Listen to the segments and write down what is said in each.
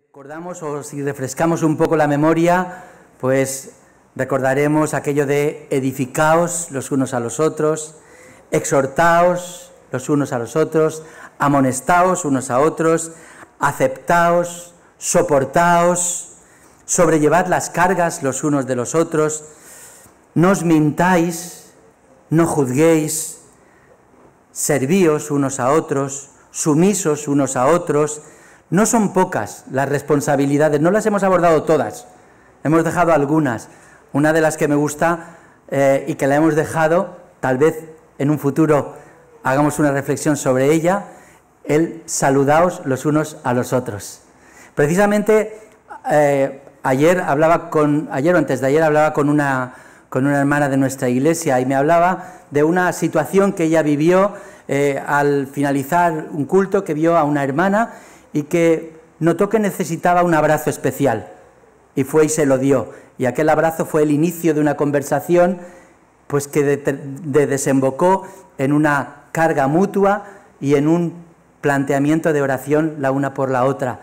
Recordamos, o si refrescamos un poco la memoria, pues recordaremos aquello de edificaos los unos a los otros, exhortaos los unos a los otros, amonestaos unos a otros, aceptaos, soportaos, sobrellevad las cargas los unos de los otros, no os mintáis, no juzguéis, servíos unos a otros, sumisos unos a otros. No son pocas las responsabilidades, no las hemos abordado todas, hemos dejado algunas. Una de las que me gusta y que la hemos dejado, tal vez en un futuro hagamos una reflexión sobre ella, el saludaos los unos a los otros. Precisamente ayer o antes de ayer hablaba con una hermana de nuestra iglesia y me hablaba de una situación que ella vivió al finalizar un culto, que vio a una hermana y que notó que necesitaba un abrazo especial, y fue y se lo dio, y aquel abrazo fue el inicio de una conversación pues que desembocó en una carga mutua y en un planteamiento de oración la una por la otra.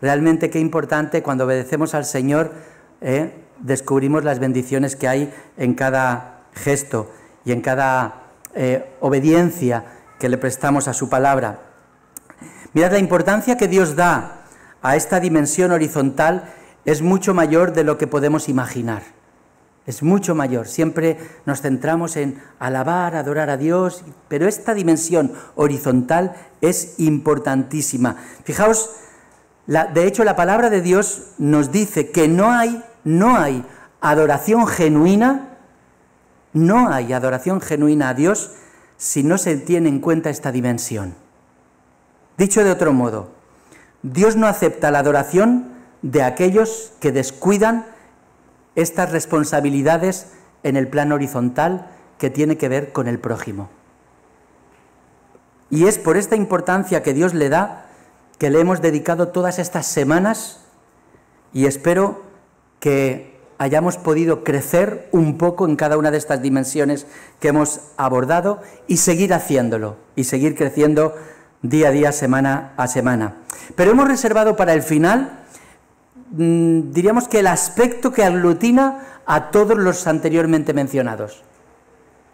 Realmente qué importante cuando obedecemos al Señor, descubrimos las bendiciones que hay en cada gesto y en cada obediencia que le prestamos a su palabra. Mirad, la importancia que Dios da a esta dimensión horizontal es mucho mayor de lo que podemos imaginar. Es mucho mayor. Siempre nos centramos en alabar, adorar a Dios, pero esta dimensión horizontal es importantísima. Fijaos, de hecho la palabra de Dios nos dice que no hay adoración genuina, no hay adoración genuina a Dios si no se tiene en cuenta esta dimensión. Dicho de otro modo, Dios no acepta la adoración de aquellos que descuidan estas responsabilidades en el plano horizontal que tiene que ver con el prójimo. Y es por esta importancia que Dios le da que le hemos dedicado todas estas semanas, y espero que hayamos podido crecer un poco en cada una de estas dimensiones que hemos abordado y seguir haciéndolo y seguir creciendo día a día, semana a semana. Pero hemos reservado para el final, diríamos que el aspecto que aglutina a todos los anteriormente mencionados.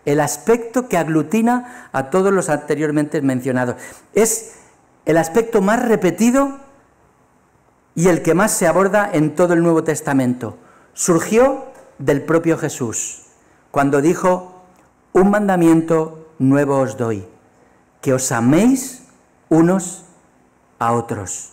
El aspecto que aglutina a todos los anteriormente mencionados. Es el aspecto más repetido y el que más se aborda en todo el Nuevo Testamento. Surgió del propio Jesús, cuando dijo: un mandamiento nuevo os doy, que os améis unos a otros.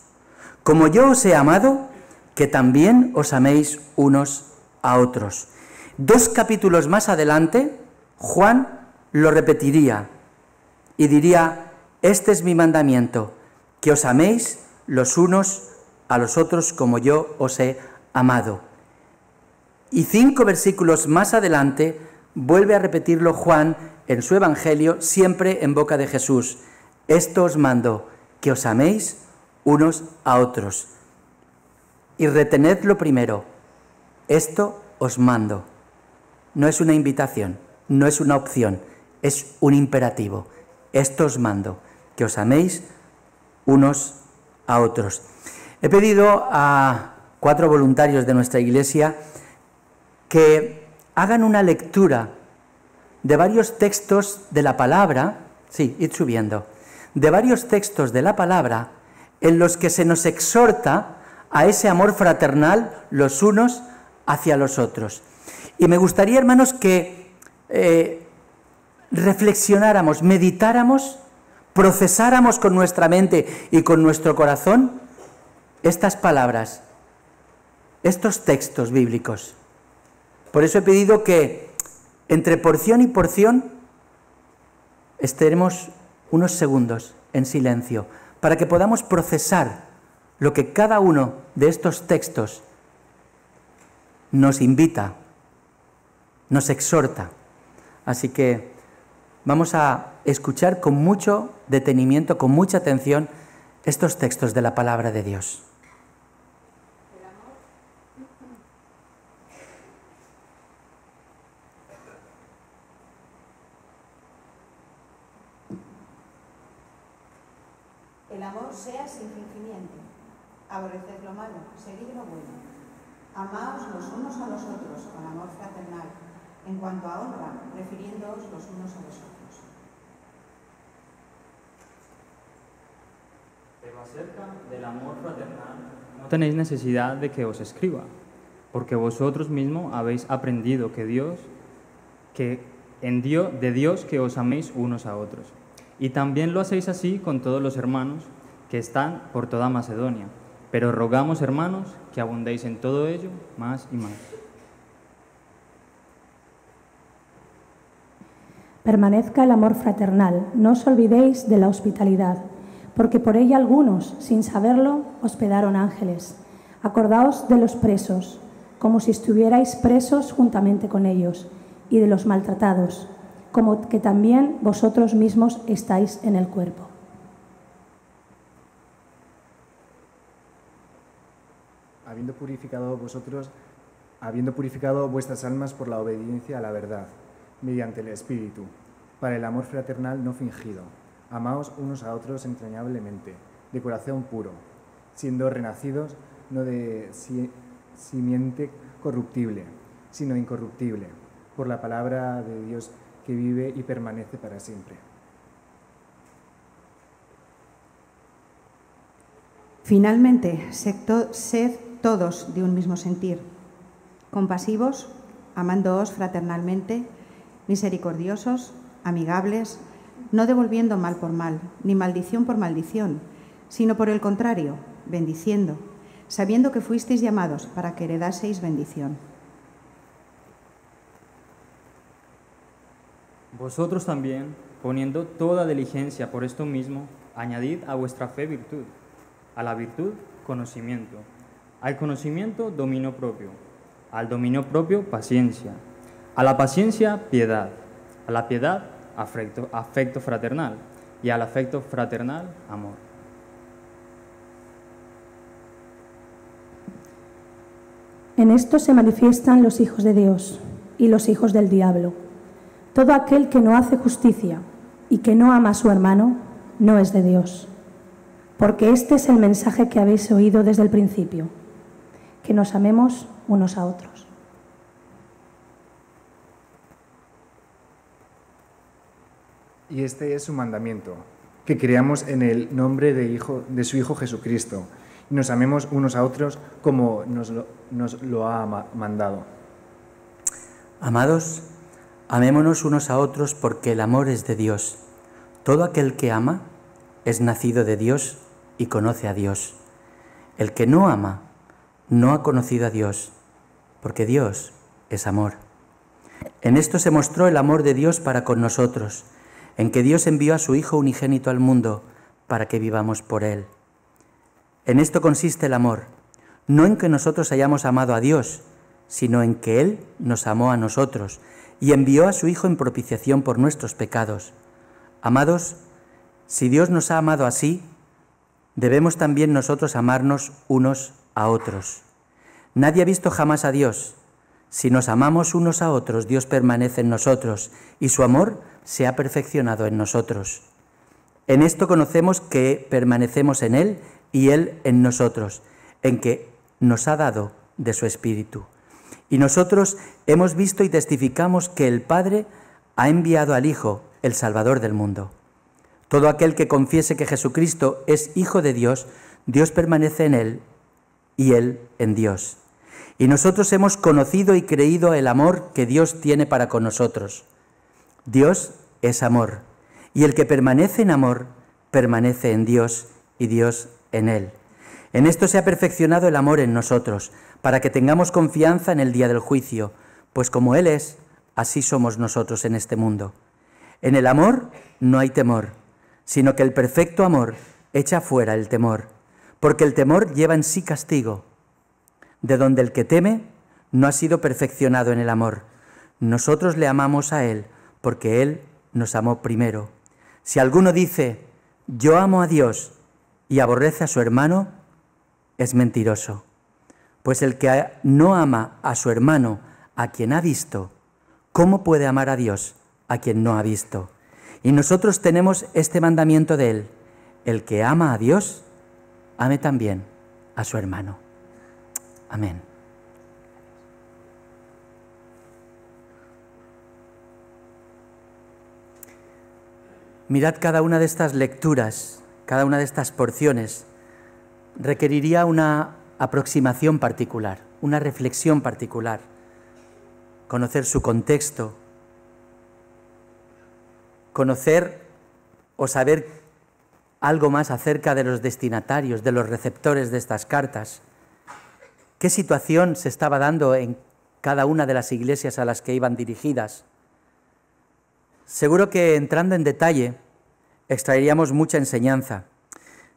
Como yo os he amado, que también os améis unos a otros. 2 capítulos más adelante, Juan lo repetiría y diría: este es mi mandamiento, que os améis los unos a los otros como yo os he amado. Y 5 versículos más adelante vuelve a repetirlo Juan en su Evangelio, siempre en boca de Jesús: esto os mando, que os améis unos a otros. Y retened lo primero, esto os mando. No es una invitación, no es una opción, es un imperativo. Esto os mando, que os améis unos a otros. He pedido a 4 voluntarios de nuestra iglesia que hagan una lectura de varios textos de la palabra, sí, id subiendo, de varios textos de la palabra en los que se nos exhorta a ese amor fraternal los unos hacia los otros. Y me gustaría, hermanos, que reflexionáramos, meditáramos, procesáramos con nuestra mente y con nuestro corazón estas palabras, estos textos bíblicos. Por eso he pedido que entre porción y porción estaremos unos segundos en silencio para que podamos procesar lo que cada uno de estos textos nos invita, nos exhorta. Así que vamos a escuchar con mucho detenimiento, con mucha atención, estos textos de la palabra de Dios. El amor sea sin fingimiento. Aborreced lo malo, seguid lo bueno. Amaos los unos a los otros con amor fraternal, en cuanto a honra, refiriéndoos los unos a los otros. Pero acerca del amor fraternal, no tenéis necesidad de que os escriba, porque vosotros mismos habéis aprendido de Dios que os améis unos a otros. Y también lo hacéis así con todos los hermanos que están por toda Macedonia. Pero rogamos, hermanos, que abundéis en todo ello más y más. Permanezca el amor fraternal, no os olvidéis de la hospitalidad, porque por ella algunos, sin saberlo, hospedaron ángeles. Acordaos de los presos, como si estuvierais presos juntamente con ellos, y de los maltratados, como que también vosotros mismos estáis en el cuerpo. habiendo purificado vuestras almas por la obediencia a la verdad, mediante el Espíritu, para el amor fraternal no fingido. Amaos unos a otros entrañablemente, de corazón puro, siendo renacidos no de simiente corruptible, sino incorruptible, por la palabra de Dios que vive y permanece para siempre. Finalmente, sed todos de un mismo sentir, compasivos, amándoos fraternalmente, misericordiosos, amigables, no devolviendo mal por mal, ni maldición por maldición, sino por el contrario, bendiciendo, sabiendo que fuisteis llamados para que heredaseis bendición. Vosotros también, poniendo toda diligencia por esto mismo, añadid a vuestra fe virtud, a la virtud conocimiento, al conocimiento dominio propio, al dominio propio paciencia, a la paciencia piedad, a la piedad afecto fraternal y al afecto fraternal amor. En esto se manifiestan los hijos de Dios y los hijos del diablo. Todo aquel que no hace justicia y que no ama a su hermano no es de Dios. Porque este es el mensaje que habéis oído desde el principio, que nos amemos unos a otros. Y este es su mandamiento, que creamos en el nombre de su Hijo Jesucristo, y nos amemos unos a otros como nos lo ha mandado. Amados, amémonos unos a otros porque el amor es de Dios. Todo aquel que ama es nacido de Dios y conoce a Dios. El que no ama no ha conocido a Dios, porque Dios es amor. En esto se mostró el amor de Dios para con nosotros, en que Dios envió a su Hijo unigénito al mundo para que vivamos por Él. En esto consiste el amor, no en que nosotros hayamos amado a Dios, sino en que Él nos amó a nosotros y envió a su Hijo en propiciación por nuestros pecados. Amados, si Dios nos ha amado así, debemos también nosotros amarnos unos a otros. Nadie ha visto jamás a Dios. Si nos amamos unos a otros, Dios permanece en nosotros y su amor se ha perfeccionado en nosotros. En esto conocemos que permanecemos en Él y Él en nosotros, en que nos ha dado de su Espíritu. Y nosotros hemos visto y testificamos que el Padre ha enviado al Hijo, el Salvador del mundo. Todo aquel que confiese que Jesucristo es Hijo de Dios, Dios permanece en Él y Él en Dios. Y nosotros hemos conocido y creído el amor que Dios tiene para con nosotros. Dios es amor, y el que permanece en amor, permanece en Dios y Dios en Él. En esto se ha perfeccionado el amor en nosotros, para que tengamos confianza en el día del juicio, pues como Él es, así somos nosotros en este mundo. En el amor no hay temor, sino que el perfecto amor echa fuera el temor, porque el temor lleva en sí castigo, de donde el que teme no ha sido perfeccionado en el amor. Nosotros le amamos a Él, porque Él nos amó primero. Si alguno dice, yo amo a Dios, y aborrece a su hermano, es mentiroso. Pues el que no ama a su hermano, a quien ha visto, ¿cómo puede amar a Dios, a quien no ha visto? Y nosotros tenemos este mandamiento de Él: el que ama a Dios, ame también a su hermano. Amén. Mirad, cada una de estas lecturas, cada una de estas porciones, requeriría una aproximación particular, una reflexión particular, conocer su contexto, conocer o saber algo más acerca de los destinatarios, de los receptores de estas cartas, qué situación se estaba dando en cada una de las iglesias a las que iban dirigidas. Seguro que entrando en detalle extraeríamos mucha enseñanza,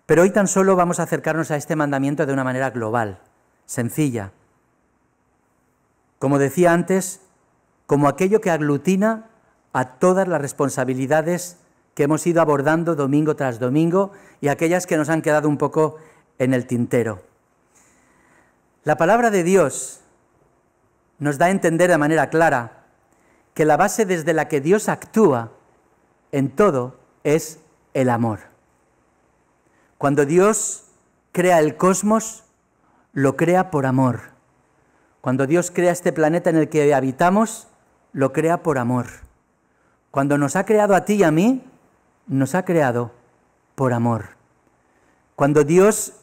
pero hoy tan solo vamos a acercarnos a este mandamiento de una manera global, sencilla. Como decía antes, como aquello que aglutina a todas las responsabilidades que hemos ido abordando domingo tras domingo y aquellas que nos han quedado un poco en el tintero. La palabra de Dios nos da a entender de manera clara que la base desde la que Dios actúa en todo es el amor. Cuando Dios crea el cosmos, lo crea por amor. Cuando Dios crea este planeta en el que habitamos, lo crea por amor. Cuando nos ha creado a ti y a mí, nos ha creado por amor. Cuando Dios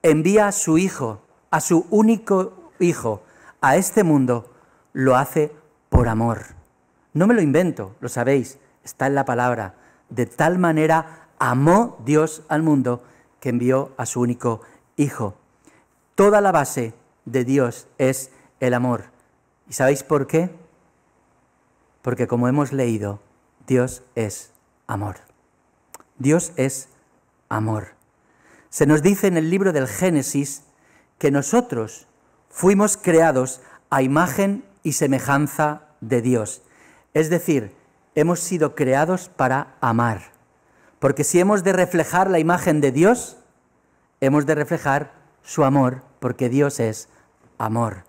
envía a su Hijo, a su único Hijo, a este mundo, lo hace por amor. No me lo invento, lo sabéis, está en la palabra. De tal manera amó Dios al mundo que envió a su único Hijo. Toda la base de Dios es el amor. ¿Y sabéis por qué? Porque como hemos leído, Dios es amor. Dios es amor. Se nos dice en el libro del Génesis que nosotros fuimos creados a imagen y semejanza de Dios. Es decir, hemos sido creados para amar. Porque si hemos de reflejar la imagen de Dios, hemos de reflejar su amor, porque Dios es amor.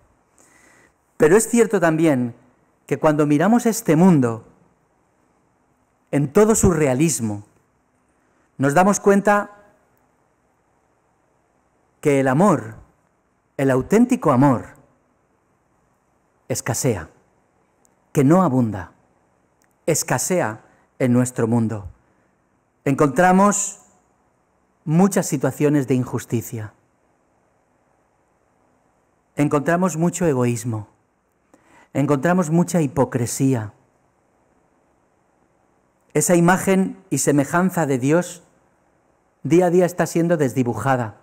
Pero es cierto también que cuando miramos este mundo, en todo su realismo, nos damos cuenta que el amor, el auténtico amor, escasea, que no abunda, escasea en nuestro mundo. Encontramos muchas situaciones de injusticia, encontramos mucho egoísmo, encontramos mucha hipocresía. Esa imagen y semejanza de Dios día a día está siendo desdibujada,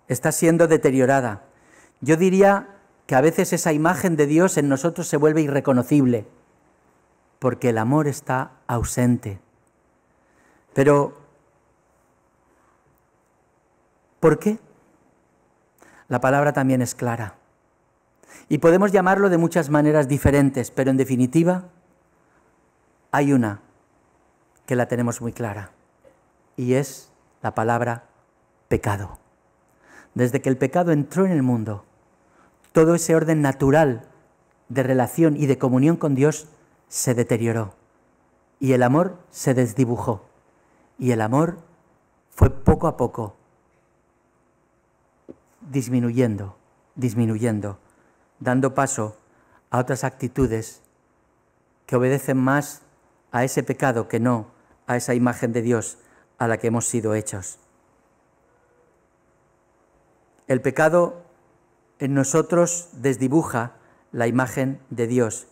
está siendo deteriorada. Yo diría que a veces esa imagen de Dios en nosotros se vuelve irreconocible, porque el amor está ausente. Pero, ¿por qué? La palabra también es clara. Y podemos llamarlo de muchas maneras diferentes, pero en definitiva hay una que la tenemos muy clara, y es la palabra pecado. Desde que el pecado entró en el mundo, todo ese orden natural de relación y de comunión con Dios se deterioró, y el amor se desdibujó, y el amor fue poco a poco disminuyendo, dando paso a otras actitudes que obedecen más a ese pecado que no a esa imagen de Dios a la que hemos sido hechos. El pecado en nosotros desdibuja la imagen de Dios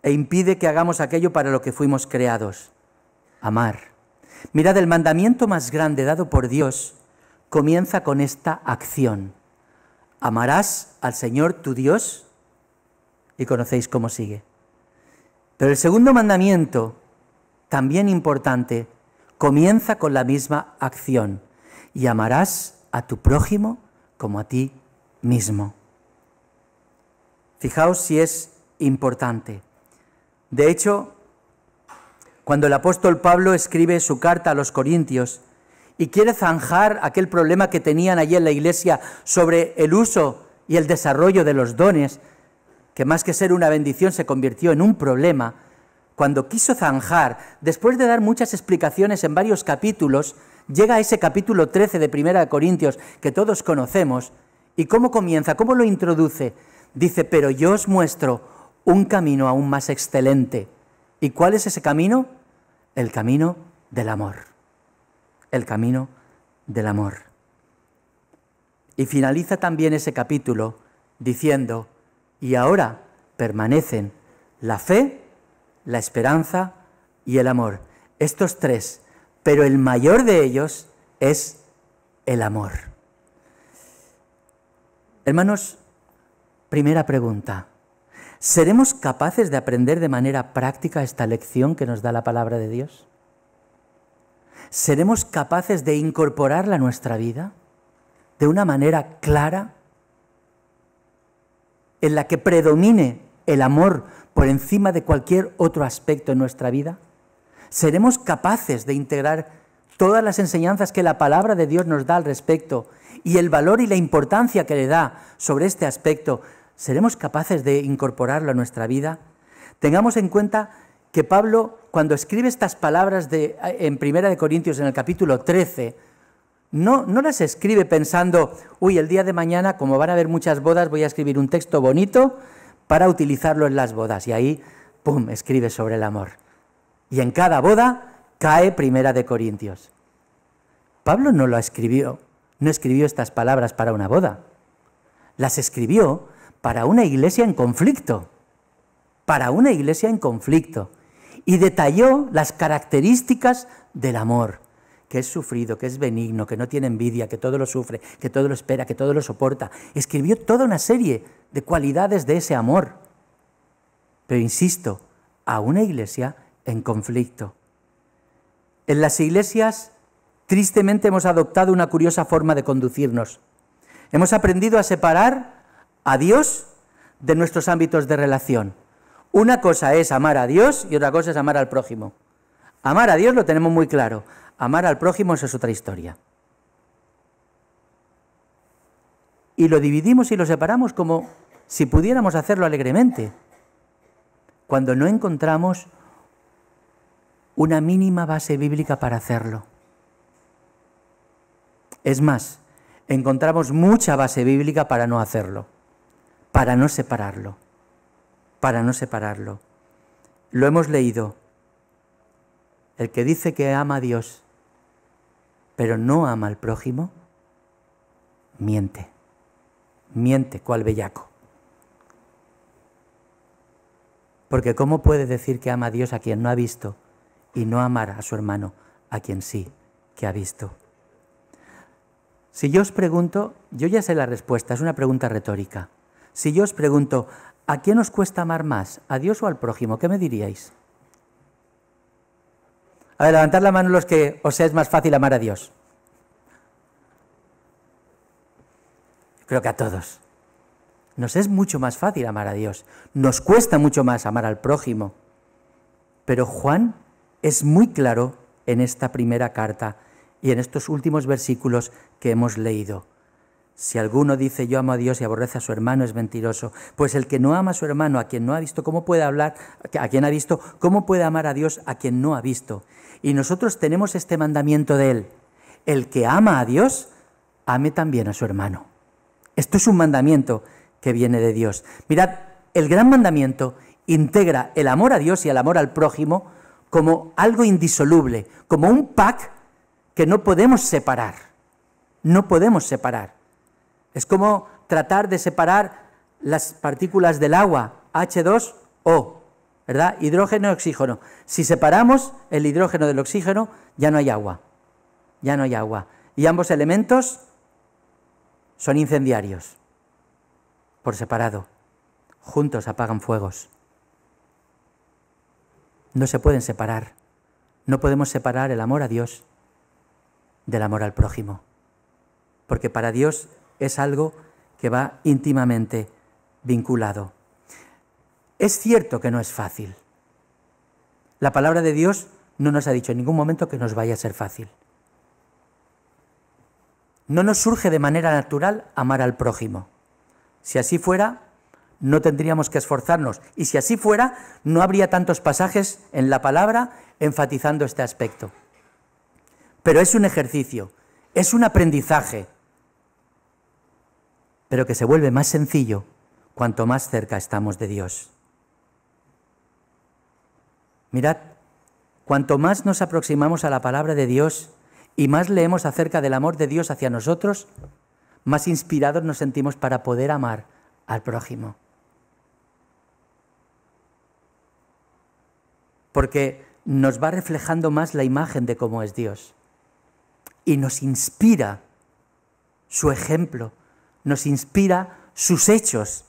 e impide que hagamos aquello para lo que fuimos creados, amar. Mirad, el mandamiento más grande dado por Dios comienza con esta acción: amarás al Señor tu Dios, y conocéis cómo sigue. Pero el segundo mandamiento, también importante, comienza con la misma acción: y amarás a tu prójimo como a ti mismo. Fijaos si es importante. De hecho, cuando el apóstol Pablo escribe su carta a los Corintios y quiere zanjar aquel problema que tenían allí en la iglesia sobre el uso y el desarrollo de los dones, que más que ser una bendición se convirtió en un problema, cuando quiso zanjar, después de dar muchas explicaciones en varios capítulos, llega a ese capítulo 13 de 1 Corintios que todos conocemos. ¿Y cómo comienza? ¿Cómo lo introduce? Dice, pero yo os muestro un camino aún más excelente. ¿Y cuál es ese camino? El camino del amor. El camino del amor. Y finaliza también ese capítulo diciendo, y ahora permanecen la fe, la esperanza y el amor. Estos tres, pero el mayor de ellos es el amor. Hermanos, primera pregunta. ¿Seremos capaces de aprender de manera práctica esta lección que nos da la palabra de Dios? ¿Seremos capaces de incorporarla a nuestra vida de una manera clara, en la que predomine el amor por encima de cualquier otro aspecto en nuestra vida? ¿Seremos capaces de integrar todas las enseñanzas que la palabra de Dios nos da al respecto y el valor y la importancia que le da sobre este aspecto? ¿Seremos capaces de incorporarlo a nuestra vida? Tengamos en cuenta que Pablo, cuando escribe estas palabras en 1 Corintios, en el capítulo 13, no las escribe pensando, el día de mañana, como van a haber muchas bodas, voy a escribir un texto bonito para utilizarlo en las bodas. Y ahí, ¡pum!, escribe sobre el amor. Y en cada boda cae 1 Corintios. Pablo no escribió estas palabras para una boda. Las escribió para una iglesia en conflicto. Para una iglesia en conflicto. Y detalló las características del amor, que es sufrido, que es benigno, que no tiene envidia, que todo lo sufre, que todo lo espera, que todo lo soporta. Escribió toda una serie de cualidades de ese amor. Pero insisto, a una iglesia en conflicto. En las iglesias, tristemente, hemos adoptado una curiosa forma de conducirnos. Hemos aprendido a separar a Dios de nuestros ámbitos de relación. Una cosa es amar a Dios y otra cosa es amar al prójimo. Amar a Dios lo tenemos muy claro. Amar al prójimo, eso es otra historia. Y lo dividimos y lo separamos como si pudiéramos hacerlo alegremente, cuando no encontramos una mínima base bíblica para hacerlo. Es más, encontramos mucha base bíblica para no hacerlo, para no separarlo, para no separarlo. Lo hemos leído. El que dice que ama a Dios, pero no ama al prójimo, miente. Miente, cual bellaco. Porque ¿cómo puede decir que ama a Dios a quien no ha visto y no amar a su hermano a quien sí que ha visto? Si yo os pregunto, yo ya sé la respuesta, es una pregunta retórica. Si yo os pregunto, ¿a quién os cuesta amar más, a Dios o al prójimo? ¿Qué me diríais? A ver, levantad la mano los que os es más fácil amar a Dios. Creo que a todos. Nos es mucho más fácil amar a Dios. Nos cuesta mucho más amar al prójimo. Pero Juan es muy claro en esta primera carta y en estos últimos versículos que hemos leído. Si alguno dice yo amo a Dios y aborrece a su hermano es mentiroso. Pues el que no ama a su hermano, a quien no ha visto, ¿cómo puede hablar? A quien ha visto, ¿cómo puede amar a Dios a quien no ha visto? Y nosotros tenemos este mandamiento de él. El que ama a Dios, ame también a su hermano. Esto es un mandamiento que viene de Dios. Mirad, el gran mandamiento integra el amor a Dios y el amor al prójimo como algo indisoluble, como un pack que no podemos separar. No podemos separar. Es como tratar de separar las partículas del agua, H2O, ¿verdad? Hidrógeno y oxígeno. Si separamos el hidrógeno del oxígeno, ya no hay agua. Ya no hay agua. Y ambos elementos son incendiarios. Por separado. Juntos apagan fuegos. No se pueden separar. No podemos separar el amor a Dios del amor al prójimo. Porque para Dios es algo que va íntimamente vinculado. Es cierto que no es fácil. La palabra de Dios no nos ha dicho en ningún momento que nos vaya a ser fácil. No nos surge de manera natural amar al prójimo. Si así fuera, no tendríamos que esforzarnos. Y si así fuera, no habría tantos pasajes en la palabra enfatizando este aspecto. pero es un ejercicio, es un aprendizaje, pero que se vuelve más sencillo cuanto más cerca estamos de Dios. Mirad, cuanto más nos aproximamos a la palabra de Dios y más leemos acerca del amor de Dios hacia nosotros, más inspirados nos sentimos para poder amar al prójimo. Porque nos va reflejando más la imagen de cómo es Dios. Y nos inspira su ejemplo, nos inspira sus hechos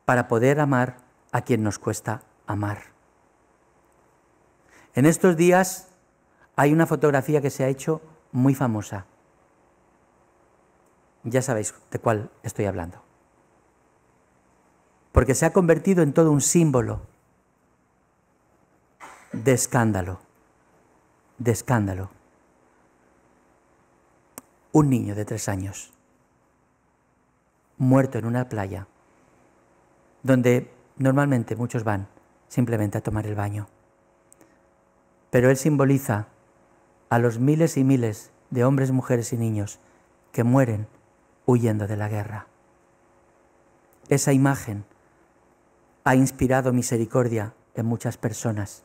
para poder amar a quien nos cuesta amar. En estos días hay una fotografía que se ha hecho muy famosa. Ya sabéis de cuál estoy hablando. Porque se ha convertido en todo un símbolo de escándalo. De escándalo. Un niño de 3 años, muerto en una playa, donde normalmente muchos van simplemente a tomar el baño. Pero él simboliza a los miles y miles de hombres, mujeres y niños que mueren huyendo de la guerra. Esa imagen ha inspirado misericordia en muchas personas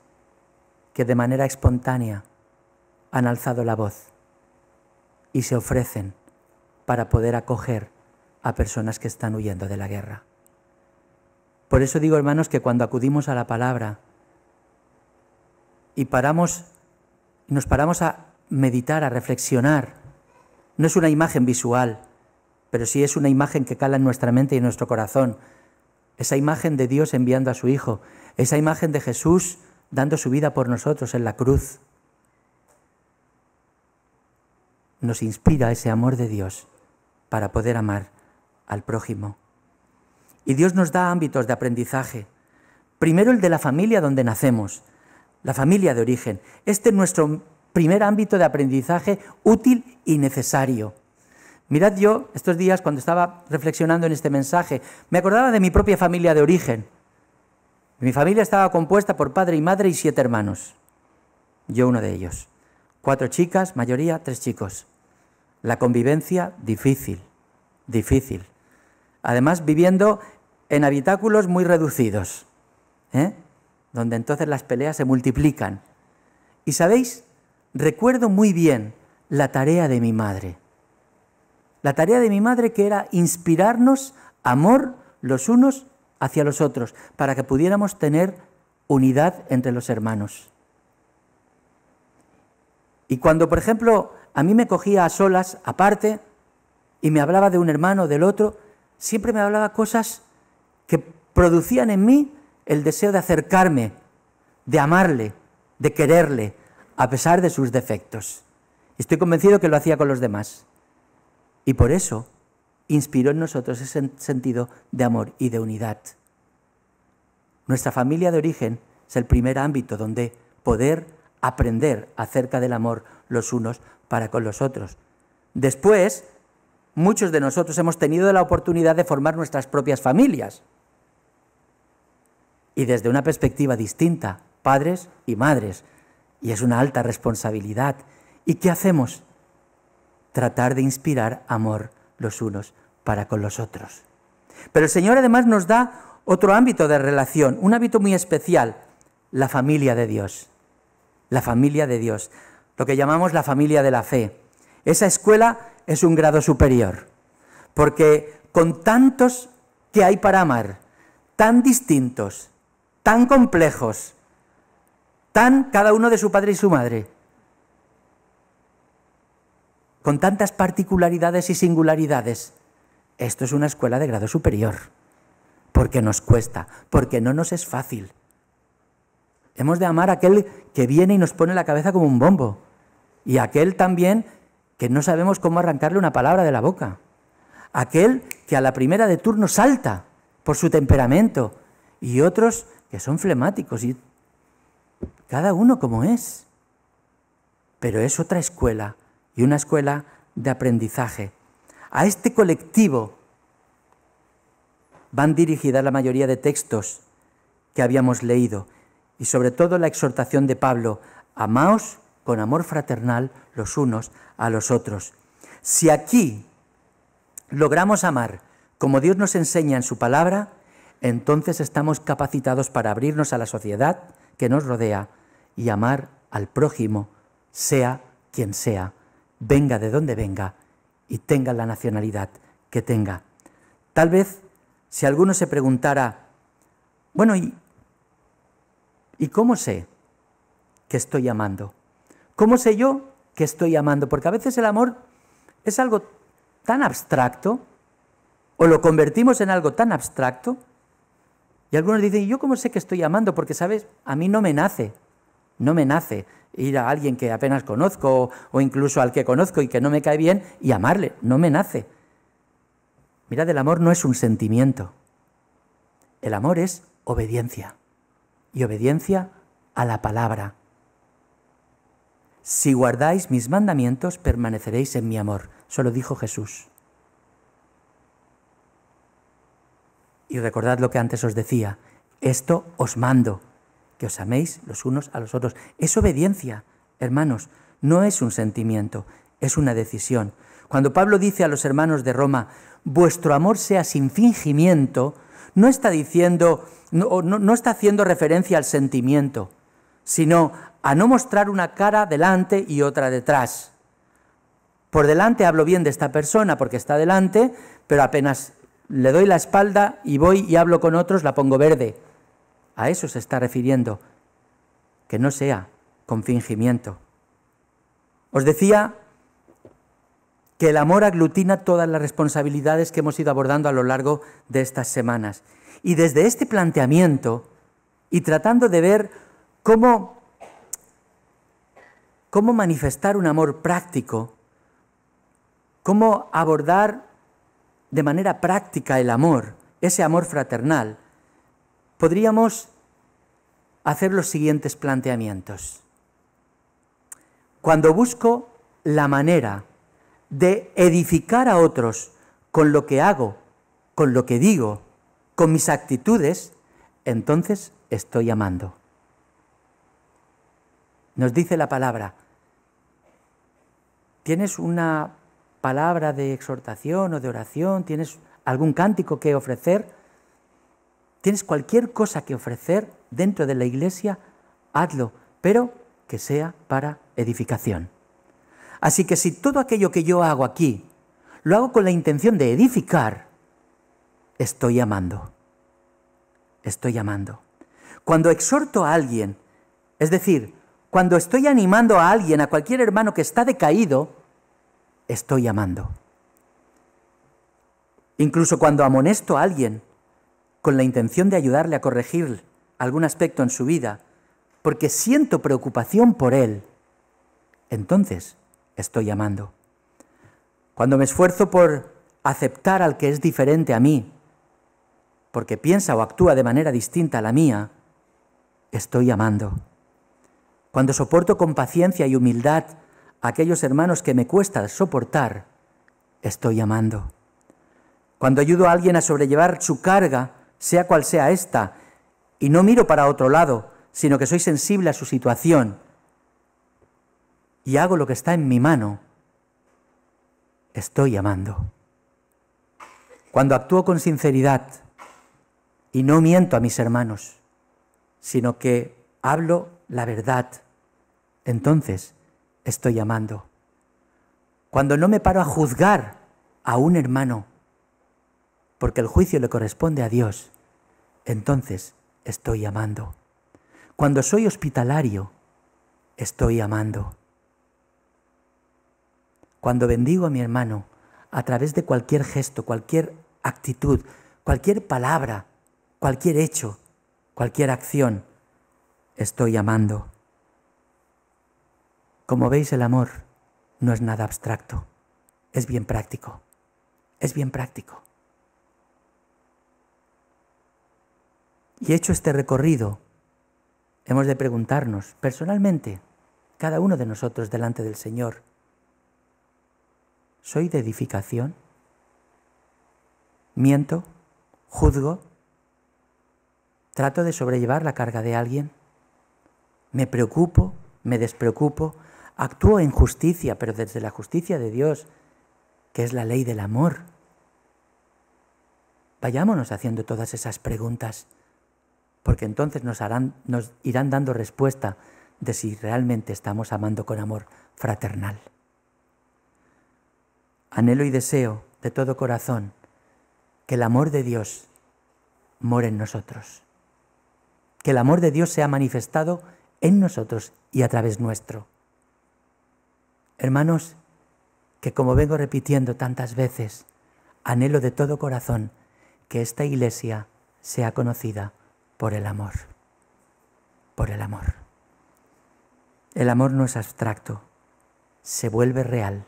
que de manera espontánea han alzado la voz y se ofrecen para poder acoger a personas que están huyendo de la guerra. Por eso digo, hermanos, que cuando acudimos a la palabra y nos paramos a meditar, a reflexionar, no es una imagen visual, pero sí es una imagen que cala en nuestra mente y en nuestro corazón. Esa imagen de Dios enviando a su Hijo, esa imagen de Jesús dando su vida por nosotros en la cruz. Nos inspira ese amor de Dios para poder amar al prójimo. Y Dios nos da ámbitos de aprendizaje. Primero el de la familia donde nacemos, la familia de origen. Este es nuestro primer ámbito de aprendizaje útil y necesario. Mirad, yo estos días cuando estaba reflexionando en este mensaje, me acordaba de mi propia familia de origen. Mi familia estaba compuesta por padre y madre y 7 hermanos. Yo uno de ellos. 4 chicas, mayoría 3 chicos. La convivencia difícil, difícil. Además viviendo en habitáculos muy reducidos, donde entonces las peleas se multiplican. Y ¿sabéis? Recuerdo muy bien la tarea de mi madre. La tarea de mi madre, que era inspirarnos amor los unos hacia los otros, para que pudiéramos tener unidad entre los hermanos. Y cuando, por ejemplo, a mí me cogía a solas, aparte, y me hablaba de un hermano o del otro, siempre me hablaba cosas que producían en mí el deseo de acercarme, de amarle, de quererle, a pesar de sus defectos. Estoy convencido que lo hacía con los demás. Y por eso inspiró en nosotros ese sentido de amor y de unidad. Nuestra familia de origen es el primer ámbito donde poder aprender acerca del amor los unos para con los otros. Después, muchos de nosotros hemos tenido la oportunidad de formar nuestras propias familias. Y desde una perspectiva distinta, padres y madres. Y es una alta responsabilidad. ¿Y qué hacemos? Tratar de inspirar amor los unos para con los otros. Pero el Señor además nos da otro ámbito de relación, un ámbito muy especial, la familia de Dios. La familia de Dios, lo que llamamos la familia de la fe. Esa escuela es un grado superior, porque con tantos que hay para amar, tan distintos, tan complejos, tan cada uno de su padre y su madre, con tantas particularidades y singularidades, esto es una escuela de grado superior, porque nos cuesta, porque no nos es fácil. Hemos de amar a aquel que viene y nos pone la cabeza como un bombo, y a aquel también que no sabemos cómo arrancarle una palabra de la boca, aquel que a la primera de turno salta por su temperamento, y otros que son flemáticos, y cada uno como es. Pero es otra escuela, y una escuela de aprendizaje. A este colectivo van dirigidas la mayoría de textos que habíamos leído, y sobre todo la exhortación de Pablo: amaos con amor fraternal los unos a los otros. Si aquí logramos amar como Dios nos enseña en su palabra, entonces estamos capacitados para abrirnos a la sociedad que nos rodea y amar al prójimo, sea quien sea, venga de donde venga y tenga la nacionalidad que tenga. Tal vez, si alguno se preguntara, bueno, ¿y cómo sé que estoy amando? ¿Cómo sé yo que estoy amando? Porque a veces el amor es algo tan abstracto, o lo convertimos en algo tan abstracto, y algunos dicen, ¿y yo cómo sé que estoy amando? Porque, ¿sabes? A mí no me nace ir a alguien que apenas conozco, o incluso al que conozco y que no me cae bien, y amarle, no me nace. Mirad, el amor no es un sentimiento, el amor es obediencia, y obediencia a la palabra. Si guardáis mis mandamientos, permaneceréis en mi amor. Eso lo dijo Jesús. Y recordad lo que antes os decía, esto os mando, que os améis los unos a los otros. Es obediencia, hermanos, no es un sentimiento, es una decisión. Cuando Pablo dice a los hermanos de Roma, vuestro amor sea sin fingimiento, no está diciendo, no está haciendo referencia al sentimiento, sino a no mostrar una cara delante y otra detrás. Por delante hablo bien de esta persona porque está delante, pero apenas le doy la espalda y voy y hablo con otros, la pongo verde. A eso se está refiriendo, que no sea con fingimiento. Os decía que el amor aglutina todas las responsabilidades que hemos ido abordando a lo largo de estas semanas. Y desde este planteamiento, y tratando de ver cómo manifestar un amor práctico, cómo abordar de manera práctica el amor, ese amor fraternal, podríamos hacer los siguientes planteamientos. Cuando busco la manera de edificar a otros con lo que hago, con lo que digo, con mis actitudes, entonces estoy amando. Nos dice la palabra, ¿tienes una palabra de exhortación o de oración? ¿Tienes algún cántico que ofrecer? ¿Tienes cualquier cosa que ofrecer dentro de la iglesia? Hazlo, pero que sea para edificación. Así que si todo aquello que yo hago aquí lo hago con la intención de edificar, estoy amando. Estoy amando. Cuando exhorto a alguien, es decir, cuando estoy animando a alguien, a cualquier hermano que está decaído, estoy amando. Incluso cuando amonesto a alguien con la intención de ayudarle a corregir algún aspecto en su vida, porque siento preocupación por él, entonces estoy amando. Cuando me esfuerzo por aceptar al que es diferente a mí, porque piensa o actúa de manera distinta a la mía, estoy amando. Cuando soporto con paciencia y humildad a aquellos hermanos que me cuesta soportar, estoy amando. Cuando ayudo a alguien a sobrellevar su carga, sea cual sea esta, y no miro para otro lado, sino que soy sensible a su situación, y hago lo que está en mi mano, estoy amando. Cuando actúo con sinceridad y no miento a mis hermanos, sino que hablo la verdad, entonces estoy amando. Cuando no me paro a juzgar a un hermano, porque el juicio le corresponde a Dios, entonces estoy amando. Cuando soy hospitalario, estoy amando. Cuando bendigo a mi hermano a través de cualquier gesto, cualquier actitud, cualquier palabra, cualquier hecho, cualquier acción, estoy amando. Como veis, el amor no es nada abstracto, es bien práctico, es bien práctico. Y hecho este recorrido, hemos de preguntarnos personalmente, cada uno de nosotros delante del Señor, ¿soy de edificación? ¿Miento? ¿Juzgo? ¿Trato de sobrellevar la carga de alguien? ¿Me preocupo? ¿Me despreocupo? Actúo en justicia, pero desde la justicia de Dios, que es la ley del amor. Vayámonos haciendo todas esas preguntas, porque entonces nos irán dando respuesta de si realmente estamos amando con amor fraternal. Anhelo y deseo de todo corazón que el amor de Dios more en nosotros, que el amor de Dios sea manifestado en nosotros y a través nuestro. Hermanos, que como vengo repitiendo tantas veces, anhelo de todo corazón que esta iglesia sea conocida por el amor. Por el amor. El amor no es abstracto, se vuelve real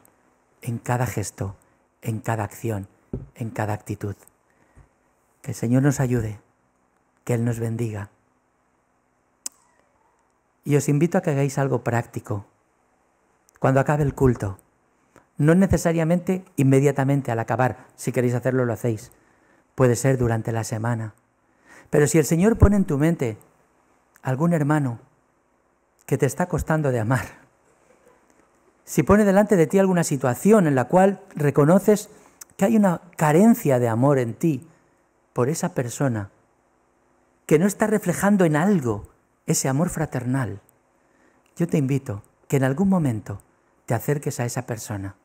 en cada gesto, en cada acción, en cada actitud. Que el Señor nos ayude, que Él nos bendiga. Y os invito a que hagáis algo práctico. Cuando acabe el culto, no necesariamente inmediatamente al acabar, si queréis hacerlo lo hacéis, puede ser durante la semana. Pero si el Señor pone en tu mente algún hermano que te está costando de amar, si pone delante de ti alguna situación en la cual reconoces que hay una carencia de amor en ti por esa persona, que no está reflejando en algo ese amor fraternal, yo te invito que en algún momento te acerques a esa persona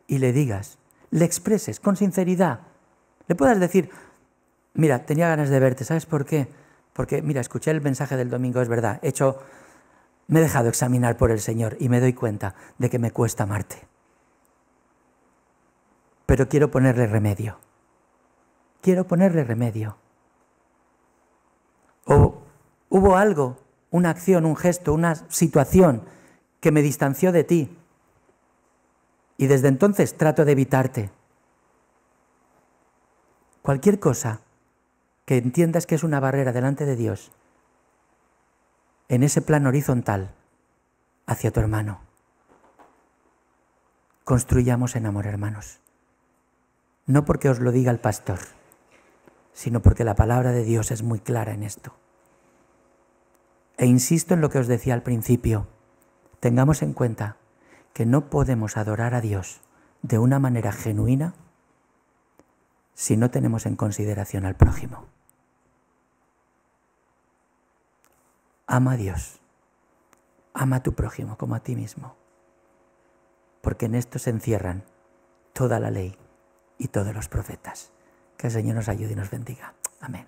y le digas, le expreses con sinceridad, le puedas decir, mira, tenía ganas de verte, ¿sabes por qué? Porque, mira, escuché el mensaje del domingo, es verdad, me he dejado examinar por el Señor y me doy cuenta de que me cuesta amarte. Pero quiero ponerle remedio. Quiero ponerle remedio. O hubo algo, una acción, un gesto, una situación que me distanció de ti y desde entonces trato de evitarte. Cualquier cosa que entiendas que es una barrera delante de Dios, en ese plano horizontal, hacia tu hermano. Construyamos en amor, hermanos. No porque os lo diga el pastor, sino porque la palabra de Dios es muy clara en esto. E insisto en lo que os decía al principio, tengamos en cuenta que no podemos adorar a Dios de una manera genuina si no tenemos en consideración al prójimo. Ama a Dios, ama a tu prójimo como a ti mismo, porque en esto se encierran toda la ley y todos los profetas. Que el Señor nos ayude y nos bendiga. Amén.